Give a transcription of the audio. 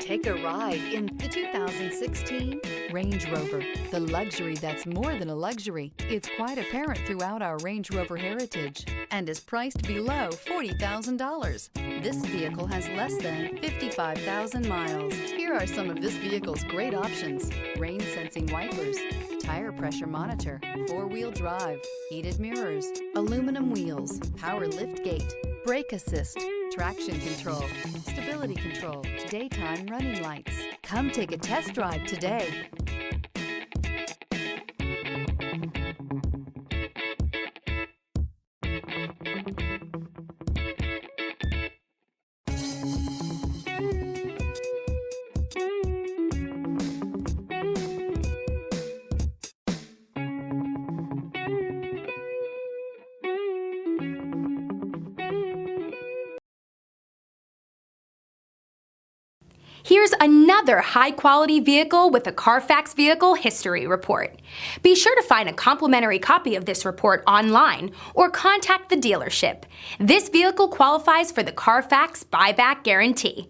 Take a ride in the 2016 Range Rover. The luxury that's more than a luxury. It's quite apparent throughout our Range Rover heritage and is priced below $40,000. This vehicle has less than 55,000 miles. Here are some of this vehicle's great options: rain sensing wipers, tire pressure monitor, four-wheel drive, heated mirrors, aluminum wheels, power lift gate, brake assist, traction control, stability control, daytime running lights. Come take a test drive today. Here's another high-quality vehicle with a Carfax Vehicle History Report. Be sure to find a complimentary copy of this report online or contact the dealership. This vehicle qualifies for the Carfax Buyback Guarantee.